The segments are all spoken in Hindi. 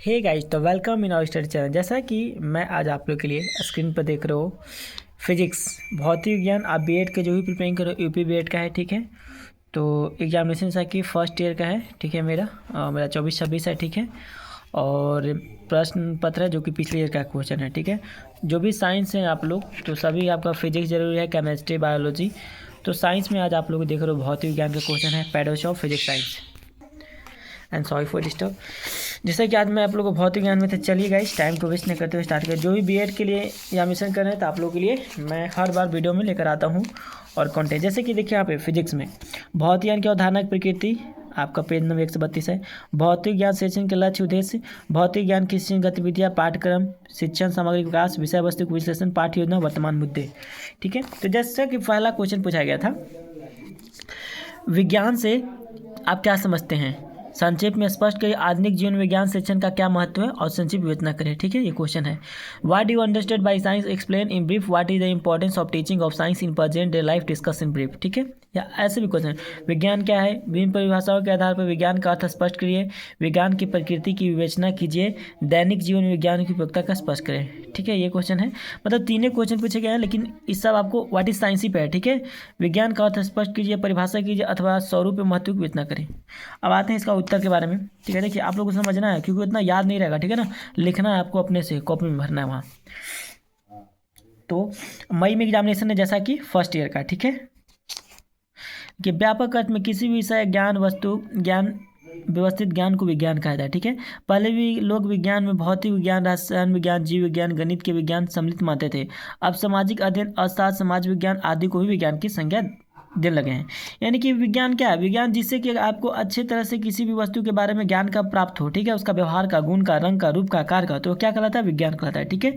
हे गाइस, तो welcome in our study channel. जैसा कि मैं आज आप लोग के लिए स्क्रीन पर देख रहे हो फिजिक्स भौतिक विज्ञान। आप बीएड के जो भी प्रिपेयरिंग करो यूपी बीएड का है, ठीक है। तो एग्जामिनेशन सा कि फर्स्ट ईयर का है, ठीक है। मेरा 24-26 है, ठीक है। और प्रश्न पत्र है जो कि पिछले ईयर का क्वेश्चन है, ठीक है। जो भी साइंस है आप लोग, तो सभी आपका फिजिक्स जरूरी है, केमिस्ट्री, बायोलॉजी। तो साइंस में आज आप लोग देख रहे हो भौतिक विज्ञान का क्वेश्चन है, paradox of physics science. And sorry for disturb. जैसा कि आज मैं आप लोगों को भौतिक ज्ञान में थे, चलिए गाइस टाइम को वेस्ट नहीं करते हुए स्टार्ट करें। जो भी बीएड के लिए एग्जामिनेशन कर रहे हैं तो आप लोगों के लिए मैं हर बार वीडियो में लेकर आता हूं और कंटेंट। जैसे कि देखिए यहाँ पे फिजिक्स में भौतिक ज्ञान की अवधारणा प्रकृति, आपका पेज नंबर 132 है। भौतिक ज्ञान सेशन के लक्ष्य उद्देश्य, भौतिक ज्ञान की गतिविधियाँ, पाठ्यक्रम, शिक्षण सामग्री विकास, विषय वस्तु विश्लेषण, पाठ्य योजना, वर्तमान मुद्दे, ठीक है। तो जैसा कि पहला क्वेश्चन पूछा गया था, विज्ञान से आप क्या समझते हैं, संक्षेप में स्पष्ट करिए। आधुनिक जीवन विज्ञान शिक्षण का क्या महत्व है और संक्षिप्त विवेचना करें, ठीक है। ये क्वेश्चन है। What do you understand by science, explain in brief. What is the importance of teaching of science in present day life, discuss in brief, ठीक है। या ऐसे भी क्वेश्चन, विज्ञान क्या है, विभिन्न परिभाषाओं के आधार पर विज्ञान का अर्थ स्पष्ट करिए। विज्ञान की प्रकृति की विवेचना कीजिए। दैनिक जीवन विज्ञान की उपयोगिता का स्पष्ट करें, ठीक है। ये क्वेश्चन है। मतलब तीनों क्वेश्चन पूछे गए हैं, लेकिन इस सब आपको व्हाट इज साइंस ही पे है, ठीक है। विज्ञान का अर्थ स्पष्ट कीजिए, परिभाषा कीजिए अथवा स्वरूप महत्व की विवेचना करें। अब आते हैं इसका उत्तर के बारे में, ठीक है। देखिए आप लोगों को समझना है क्योंकि उतना याद नहीं रहेगा, ठीक है ना। लिखना है आपको, अपने से कॉपी में भरना है वहाँ। तो मई में एग्जामिनेशन है, जैसा कि फर्स्ट ईयर का, ठीक है। कि व्यापक अर्थ में किसी भी विषय, ज्ञान, वस्तु ज्ञान, व्यवस्थित ज्ञान को विज्ञान कहा जाता है, ठीक है। पहले भी लोग विज्ञान में भौतिक विज्ञान, रसायन विज्ञान, जीव विज्ञान, गणित के विज्ञान सम्मिलित मानते थे। अब सामाजिक अध्ययन, अर्थशास्त्र, समाज विज्ञान आदि को भी विज्ञान की संज्ञा देने लगे हैं। यानी कि विज्ञान क्या है, विज्ञान जिससे कि आपको अच्छे तरह से किसी भी वस्तु के बारे में ज्ञान का प्राप्त हो, ठीक है। उसका व्यवहार का, गुण का, रंग का, रूप का, आकार का, तो क्या कहलाता है, विज्ञान कहलाता है, ठीक है।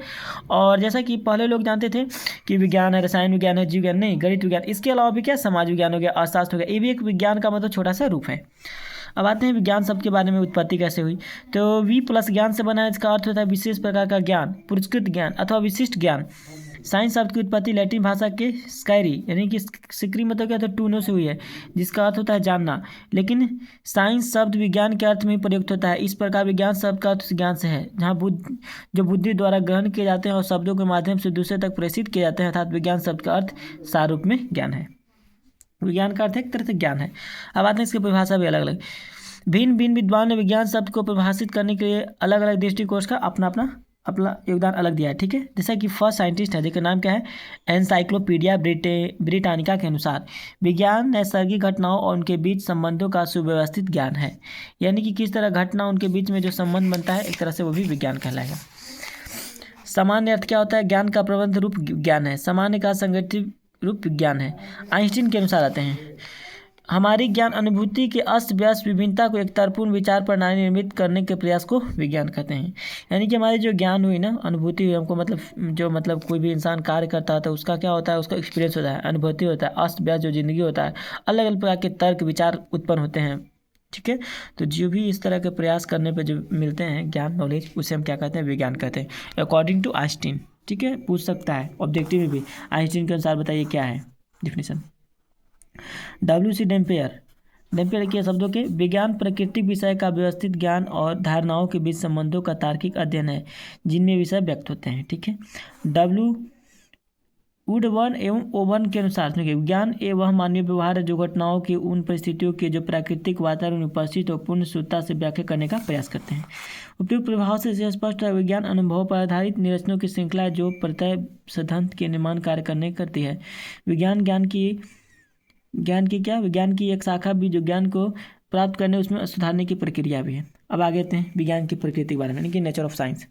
और जैसा कि पहले लोग जानते थे कि विज्ञान है, रसायन विज्ञान है, जीव विज्ञान नहीं, गणित विज्ञान, इसके अलावा भी क्या समाज विज्ञान हो गया, अर्थशास्त्र हो गया, ये भी एक विज्ञान का मतलब छोटा सा रूप है। अब आते हैं विज्ञान शब्द के बारे में, उत्पत्ति कैसे हुई। तो वी प्लस ज्ञान से बना है, इसका अर्थ होता है विशेष प्रकार का ज्ञान, पुरस्कृत ज्ञान अथवा विशिष्ट ज्ञान। साइंस शब्द की उत्पत्ति लैटिन भाषा के स्कायरी यानी कि सिक्री मतलब क्या होता है, टूनो से हुई है, जिसका अर्थ होता है जानना। लेकिन साइंस शब्द विज्ञान के अर्थ में प्रयुक्त होता है। इस प्रकार विज्ञान शब्द का अर्थ ज्ञान से है, जहाँ जो बुद्धि द्वारा ग्रहण किए जाते हैं और शब्दों के माध्यम से दूसरे तक प्रेषित किए जाते हैं, अर्थात विज्ञान शब्द का अर्थ सारूप में ज्ञान है। विज्ञान का अर्थ एक तरह से ज्ञान है। अब आते हैं इसकी परिभाषा भी अलग अलग। भिन्न भिन्न विद्वान ने विज्ञान शब्द को परिभाषित करने के लिए अलग अलग दृष्टिकोण का अपना योगदान अलग दिया है, ठीक है। जैसा कि फर्स्ट साइंटिस्ट है जिसका नाम क्या है, एनसाइक्लोपीडिया ब्रिटानिका के अनुसार विज्ञान नैसर्गिक घटनाओं और उनके बीच संबंधों का सुव्यवस्थित ज्ञान है। यानी कि किस तरह घटना उनके बीच में जो संबंध बनता है, एक तरह से वो भी विज्ञान कहलाएगा। सामान्य अर्थ क्या होता है, ज्ञान का प्रबंध रूप ज्ञान है, सामान्य का संगठित रूप विज्ञान है। आइंस्टीन के अनुसार आते हैं, हमारी ज्ञान अनुभूति के अस्त व्यस्त विभिन्नता को एक तर्कपूर्ण विचार प्रणाली निर्मित करने के प्रयास को विज्ञान कहते हैं। यानी कि हमारी जो ज्ञान हुई ना, अनुभूति हुई हमको, मतलब कोई भी इंसान कार्य करता है तो उसका क्या होता है, उसका एक्सपीरियंस होता है, अनुभूति होता है। अस्त व्यस्त जो जिंदगी होता है, अलग अलग प्रकार के तर्क विचार उत्पन्न होते हैं, ठीक है। तो जो भी इस तरह के प्रयास करने पर जो मिलते हैं ज्ञान, नॉलेज, उसे हम क्या कहते हैं, विज्ञान कहते हैं, अकॉर्डिंग टू आइंस्टीन, ठीक है। पूछ सकता है ऑब्जेक्टिव में भी, आइंस्टीन के अनुसार बताइए क्या है डिफिनेशन। डब्ल्यू.सी. डेम्पियर के शब्दों के, विज्ञान प्राकृतिक विषय का व्यवस्थित ज्ञान और धारणाओं के बीच संबंधों का तार्किक अध्ययन है जिनमें विषय व्यक्त होते हैं, ठीक है। डब्ल्यू. वुडबर्न एवं ओवन के अनुसार विज्ञान वह मानवीय व्यवहार है जो घटनाओं की उन परिस्थितियों के जो प्राकृतिक वातावरण में उपस्थित और पूर्ण शुद्धता से व्याख्या करने का प्रयास करते हैं। उपयुक्त प्रभाव से स्पष्ट है, विज्ञान अनुभव पर आधारित निरीक्षणों की श्रृंखला है जो प्रत्यय सिद्धांत के निर्माण कार्य करने करती है। विज्ञान विज्ञान की एक शाखा भी जो ज्ञान को प्राप्त करने, उसमें सुधारने की प्रक्रिया भी है। अब आगे आते हैं विज्ञान की प्रकृति के बारे में, यानी कि नेचर ऑफ साइंस।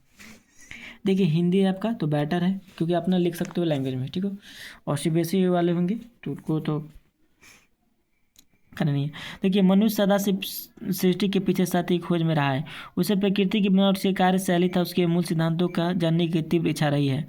देखिए हिंदी है आपका तो बेटर है क्योंकि अपना लिख सकते हो लैंग्वेज में, ठीक हो। और सीबीएसई वाले होंगे तो उनको तो करना नहीं है। देखिए मनुष्य सदा से सृष्टि के पीछे सत्य की खोज में रहा है। उसे प्रकृति की बनावट से कार्यशैली था, उसके मूल सिद्धांतों का जानने की तीव्र इच्छा रही है।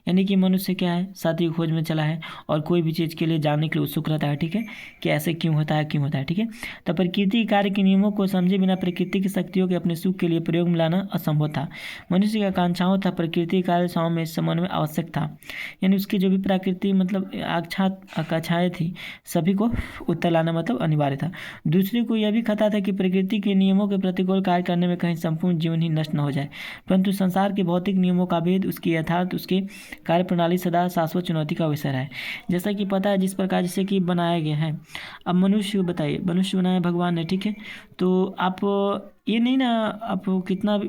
यानी कि मनुष्य क्या है, सत्य की खोज में चला है और कोई भी चीज़ के लिए जानने के लिए उत्सुक रहता है, ठीक है, कि ऐसे क्यों होता है, ठीक है। तो प्रकृति कार्य के नियमों को समझे बिना प्रकृति की शक्तियों के अपने सुख के लिए प्रयोग में लाना असंभव था। मनुष्य की आकांक्षाओं था प्रकृति कार्य में समन्वय आवश्यक था। यानी उसकी जो भी प्रकृति मतलब आकांक्षाएँ थी सभी को उत्तर लाना मतलब अनिवार्य अनिवार्य था। दूसरी को यह भी खतरा था कि प्रकृति के नियमों के प्रतिकूल कार्य करने में कहीं संपूर्ण जीवन ही नष्ट न हो जाए। परंतु संसार के भौतिक नियमों का भेद, उसकी यथार्थ, उसके कार्यप्रणाली सदा शाश्वत चुनौती का विषय है। जैसा कि पता है जिस प्रकार जैसे कि बनाया गया है। अब मनुष्य बताइए, मनुष्य बनाया भगवान ने, ठीक है। तो आप ये नहीं ना, आप कितना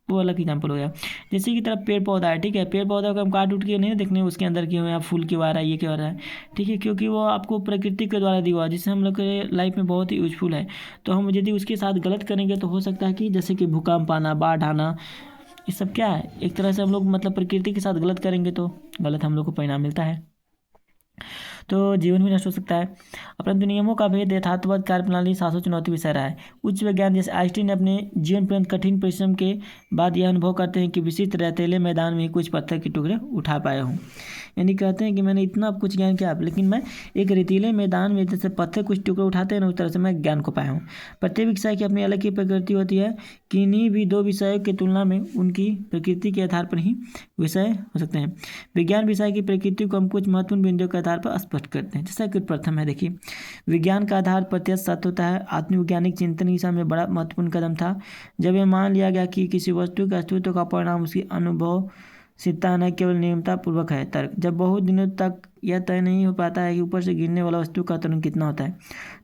वो अलग एग्जाम्पल हो गया। जैसे कि तरफ पेड़ पौधा है, ठीक है। पेड़ पौधा को हम काट उठ के नहीं देखने उसके अंदर क्यों है, फूल क्यों आ रहा है, ये क्यों आ रहा है, ठीक है। क्योंकि वो आपको प्रकृति के द्वारा दिया हुआ, जिससे हम लोग के लाइफ में बहुत ही यूजफुल है। तो हम यदि उसके साथ गलत करेंगे तो हो सकता है कि जैसे कि भूकंप आना, बाढ़ आना, ये सब क्या है, एक तरह से हम लोग मतलब प्रकृति के साथ गलत करेंगे तो गलत हम लोग को परिणाम मिलता है, तो जीवन भी नष्ट हो सकता है। परंतु नियमों का भेद, यथार्थवाद, कार्यप्रणाली शाश्वत चुनौती विषय रहा है। उच्च विज्ञान जैसे आइंस्टीन ने अपने जीवन पर्यंत कठिन परिश्रम के बाद यह अनुभव करते हैं कि विशिष्ट रेतीले मैदान में ही कुछ पत्थर के टुकड़े उठा पाए हूँ। यानी कहते हैं कि मैंने इतना कुछ ज्ञान किया, लेकिन मैं एक रेतीले मैदान में जैसे पत्थर कुछ टुकड़े उठाते हैं ना, उस तरह से मैं ज्ञान को पाया हूँ। प्रत्येक विषय की अपनी अलग की प्रकृति होती है। किन्हीं भी दो विषयों की तुलना में उनकी प्रकृति के आधार पर ही विषय हो सकते हैं। विज्ञान विषय की प्रकृति को हम कुछ महत्वपूर्ण बिंदुओं के आधार पर स्पष्ट करते हैं। जैसा कि प्रथम है, देखिए, विज्ञान का आधार प्रत्यक्ष सत्य होता है। आत्मवैज्ञानिक चिंतन की दिशा में बड़ा महत्वपूर्ण कदम था जब यह मान लिया गया कि किसी वस्तु के अस्तित्व का परिणाम उसकी अनुभव सिद्धा न केवल नियमता पूर्वक है। तर्क, जब बहुत दिनों तक यह तय नहीं हो पाता है कि ऊपर से गिरने वाला वस्तु का त्वरण कितना होता है,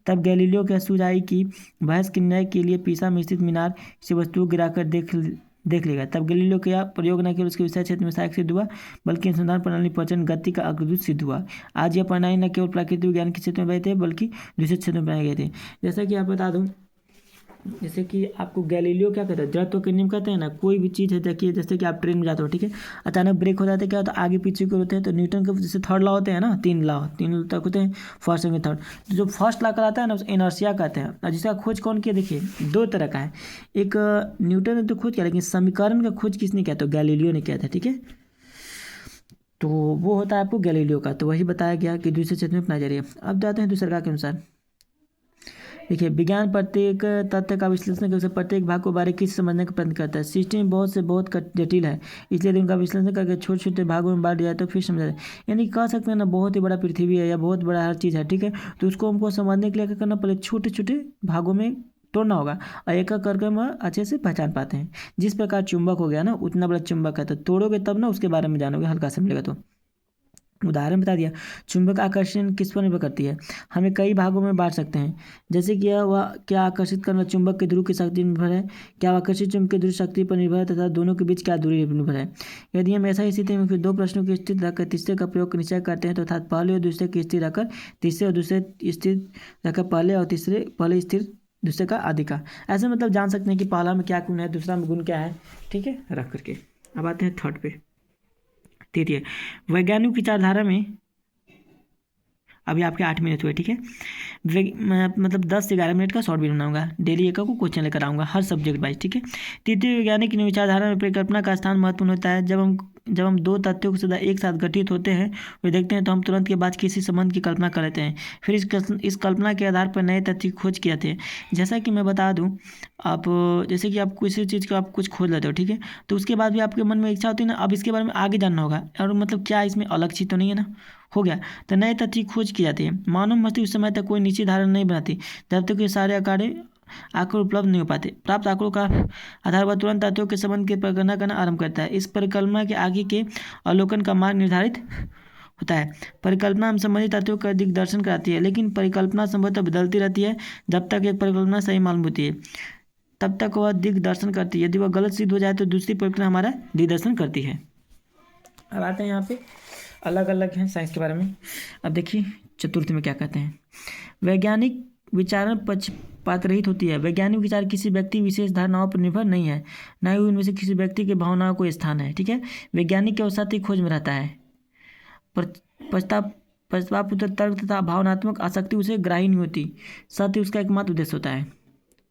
तब गैलीलियो के सूझ आई कि बहस के न्याय के लिए पीसा में स्थित मीनार से वस्तु गिराकर देख लेगा। तब गैलीलियो का प्रयोग न केवल उसके विषय क्षेत्र में सहायक सिद्ध हुआ, बल्कि अनुसंधान प्रणाली प्रचंड गति का अग्रदूत सिद्ध हुआ। आज यह प्रणाली न केवल प्राकृतिक विज्ञान के क्षेत्र में बने थे, बल्कि दूसरे क्षेत्र में बनाए गए थे। जैसा कि आप बता दूं, जैसे कि आपको गैलीलियो क्या कहता है, जड़त्व के नियम कहते हैं ना। कोई भी चीज़ है, देखिए जैसे कि आप ट्रेन में जाते हो, ठीक है, अचानक ब्रेक हो जाता है, क्या होता है, आगे पीछे को होते हैं। तो न्यूटन के जैसे थर्ड लॉ होते हैं ना, तीन लॉ तक होते हैं, फर्स्ट सेकंड थर्ड। तो जो फर्स्ट लॉ कराता है ना, उस इनर्शिया कहते हैं। और जिसका खोज कौन किया, देखिए दो तरह का है। एक न्यूटन ने तो खोज किया, लेकिन समीकरण का खोज किसने किया, तो गैलीलियो ने किया था, ठीक है। तो वो होता है आपको गैलीलियो का। तो वही बताया गया कि दूसरे क्षेत्र में अपनाया जा रही है। अब जाते हैं दूसरे का के अनुसार। देखिए, विज्ञान प्रत्येक तथ्य का विश्लेषण करके प्रत्येक भाग को बारीकी से समझने का प्रयत्न करता है। सिस्टम बहुत से बहुत जटिल है, इसलिए उनका विश्लेषण करके छोटे छोटे भागों में बांट दिया जाए तो फिर समझा जाए। यानी कह सकते हैं ना, बहुत ही बड़ा पृथ्वी है या बहुत बड़ा हर चीज़ है, ठीक है। तो उसको हमको समझने के लिए क्या करना, पहले छोटे छोटे भागों में तोड़ना होगा और एक एक करके हम अच्छे से पहचान पाते हैं। जिस प्रकार चुंबक हो गया ना, उतना बड़ा चुंबक है, तो तोड़ोगे तब ना उसके बारे में जानोगे, हल्का समझेगा। तो उदाहरण बता दिया, चुंबक आकर्षण किस पर निर्भर करती है, हमें कई भागों में बांट सकते हैं। जैसे कि वह क्या आकर्षित करना चुंबक के ध्रुव की शक्ति निर्भर है, क्या आकर्षित चुंबक की ध्रुव शक्ति पर निर्भर है, तथा दोनों के बीच क्या दूरी निर्भर है। यदि हम ऐसा स्थिति में फिर दो प्रश्नों की स्थिति रखकर तीसरे का प्रयोग निश्चय करते हैं, तो अर्थात पहले और दूसरे की स्थिति रखकर तीसरे और दूसरे स्थिति रखकर पहले स्थिर दूसरे का आदि का, ऐसे मतलब जान सकते हैं कि पहला में क्या गुण है, दूसरा में गुण क्या है, ठीक है, रख करके। अब आते हैं थर्ड पे। तृतीय, वैज्ञानिक विचारधारा में अभी आपके 8 मिनट हुए, ठीक है। मतलब 10 से 11 मिनट का शॉर्ट वीडियो बनाऊंगा, डेली एक को क्वेश्चन लेकर आऊँगा हर सब्जेक्ट वाइज, ठीक है। तृतीय, वैज्ञानिक विचारधारा में परिकल्पना का स्थान महत्वपूर्ण होता है। जब हम दो तथ्यों के सदा एक साथ गठित होते हैं वे देखते हैं, तो हम तुरंत के बाद किसी संबंध की कल्पना कर लेते हैं। फिर इस कल्पना के आधार पर नए तथ्य की खोज किए जाते हैं। जैसा कि मैं बता दूं, आप जैसे कि आप किसी चीज़ को आप कुछ खोज लेते हो, ठीक है, तो उसके बाद भी आपके मन में इच्छा होती है ना, अब इसके बारे में आगे जानना होगा, और मतलब क्या इसमें अलग चीज़ तो नहीं है ना, हो गया। तो नए तथ्य की खोज की जाती है। मानव मस्तिष्क उस समय तक कोई निश्चित धारणा नहीं बनाती जब तक ये सारे आंकड़े उपलब्ध नहीं हो पाते। प्राप्त आंकड़ों का आधार पर तुरंत तथ्यों के संबंध की परिकल्पना करना आरंभ करता है। इस परिकल्पना के आगे के अवलोकन का मार्ग निर्धारित होता है। परिकल्पना हम संबंधित तथ्यों का दिग्दर्शन कराती है, लेकिन परिकल्पना संभवतः बदलती रहती है। जब तक एक परिकल्पना सही मालूम होती है तब तक वह दिग्दर्शन करती है, यदि वह गलत सिद्ध हो जाए तो दूसरी परिकल्पना हमारा दिग्दर्शन करती है। अब आते हैं यहाँ पे अलग अलग हैं साइंस के बारे में। अब देखिए चतुर्थ में क्या कहते हैं, वैज्ञानिक विचारण पक्षपात रहित होती है। वैज्ञानिक विचार किसी व्यक्ति विशेष धारणाओं पर निर्भर नहीं है, न ही उनमें से किसी व्यक्ति के भावनाओं को स्थान है, ठीक है। वैज्ञानिक केवल सत्य खोज में रहता है, पर पश्चाताप तर्क तथा भावनात्मक आसक्ति उसे ग्राही नहीं होती। सत्य उसका एकमात्र उद्देश्य होता है।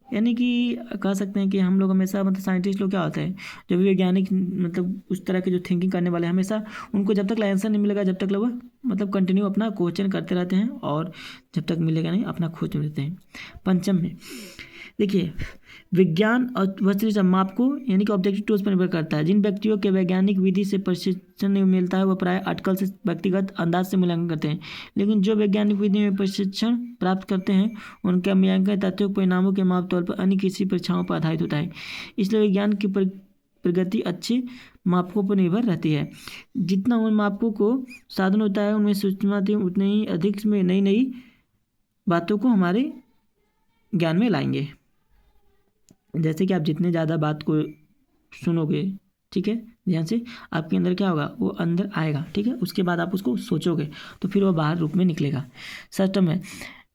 यानी कि कह सकते हैं कि हम लोग हमेशा मतलब साइंटिस्ट लोग क्या होते हैं, जो भी वैज्ञानिक मतलब उस तरह के जो थिंकिंग करने वाले, हमेशा उनको जब तक आंसर नहीं मिलेगा जब तक लोग मतलब कंटिन्यू अपना क्वेश्चन करते रहते हैं, और जब तक मिलेगा नहीं अपना खोज रहते हैं। पंचम में देखिए, विज्ञान और वस्तु मापकों यानी कि ऑब्जेक्टिव टूल्स पर निर्भर करता है। जिन व्यक्तियों के वैज्ञानिक विधि से प्रशिक्षण नहीं मिलता है वह प्राय अटकल से व्यक्तिगत अंदाज से मूल्यांकन करते हैं, लेकिन जो वैज्ञानिक विधि में प्रशिक्षण प्राप्त करते हैं उनका मूल्यांकन तथ्यों परिणामों के माप तौर पर अन्य किसी परीक्षाओं पर आधारित होता है। इसलिए विज्ञान की प्रगति अच्छे मापकों पर निर्भर रहती है। जितना उन मापकों को साधन होता है उनमें सूचना उतने ही अधिक में नई नई बातों को हमारे ज्ञान में लाएंगे। जैसे कि आप जितने ज़्यादा बात को सुनोगे, ठीक है, ध्यान से, आपके अंदर क्या होगा, वो अंदर आएगा, ठीक है, उसके बाद आप उसको सोचोगे तो फिर वो बाहर रूप में निकलेगा। सष्टम है,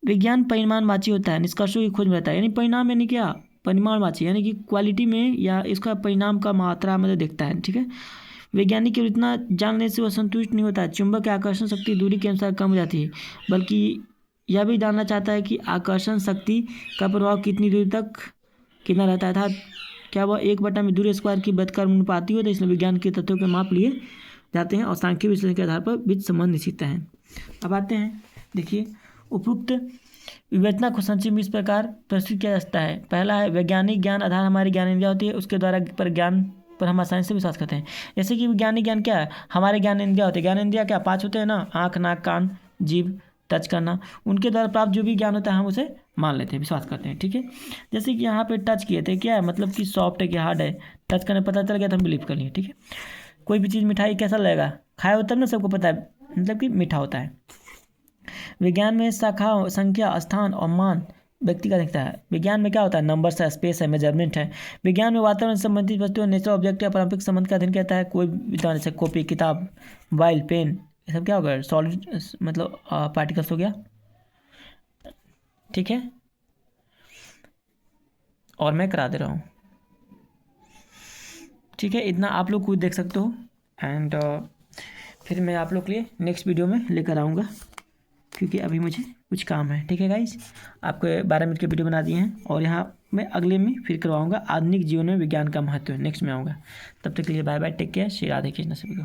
विज्ञान परिमाणवाची होता है, निष्कर्षों की खोज में रहता है। यानी परिणाम यानी क्या, परिमाणवाची यानी कि क्वालिटी में या इसका परिणाम का मात्रा में देखता है, ठीक है। वैज्ञानिक केवल इतना जानने से वह संतुष्ट नहीं होता। चुंबक की आकर्षण शक्ति दूरी के अनुसार कम हो जाती है, बल्कि यह भी जानना चाहता है कि आकर्षण शक्ति का प्रभाव कितनी दूरी तक कितना रहता है, अर्थात क्या वह 1/2 की बदकर्मानुपाती हो। तो इसमें विज्ञान के तथ्यों के माप लिए जाते हैं और सांख्यिक विश्लेषण के आधार पर बीच संबंध निश्चित हैं। अब आते हैं, देखिए, उपयुक्त विवेचना को संक्षिप्त में इस प्रकार प्रस्तुत किया जा सकता है। पहला है, वैज्ञानिक ज्ञान आधार हमारी ज्ञान इंद्रिया होती है, उसके द्वारा पर ज्ञान पर हम आसानी से विश्वास करते हैं। जैसे कि वैज्ञानिक ज्ञान क्या है, हमारे ज्ञान इंद्रिया होते हैं। ज्ञान इंद्रिया क्या 5 होते हैं ना, आँख, नाक, कान, जीभ, टच करना, उनके द्वारा प्राप्त जो भी ज्ञान होता है हम उसे मान लेते हैं, विश्वास करते हैं, ठीक है। जैसे कि यहाँ पे टच किए थे, क्या है मतलब कि सॉफ्ट है कि हार्ड है, टच करने पता चल गया तो हम बिलीव कर लिए, ठीक है। कोई भी चीज़ मिठाई कैसा लगेगा, खाया होता है ना, सबको पता है मतलब कि मीठा होता है। विज्ञान में शाखा, संख्या, स्थान और मान व्यक्ति का दिखता है। विज्ञान में क्या होता है, नंबर्स है, स्पेस है, मेजरमेंट है। विज्ञान में वातावरण संबंधित वस्तुओं, नेचुरल ऑब्जेक्ट या पारंपरिक संबंध का अध्ययन कहता है। कोई विद्वान जैसे कॉपी, किताब, मोबाइल, पेन, ये सब क्या होगा, सॉलिड मतलब पार्टिकल्स हो गया, ठीक है। और मैं करा दे रहा हूँ, ठीक है, इतना आप लोग खुद देख सकते हो। एंड फिर मैं आप लोग के लिए नेक्स्ट वीडियो में लेकर आऊँगा, क्योंकि अभी मुझे कुछ काम है, ठीक है गाइस। आपको 12 मिनट के वीडियो बना दिए हैं और यहाँ मैं अगले में फिर करवाऊँगा आधुनिक जीवन में विज्ञान का महत्व, नेक्स्ट में आऊँगा। तब तक के लिए bye bye, take care, Shri Radhe Krishna सभी को।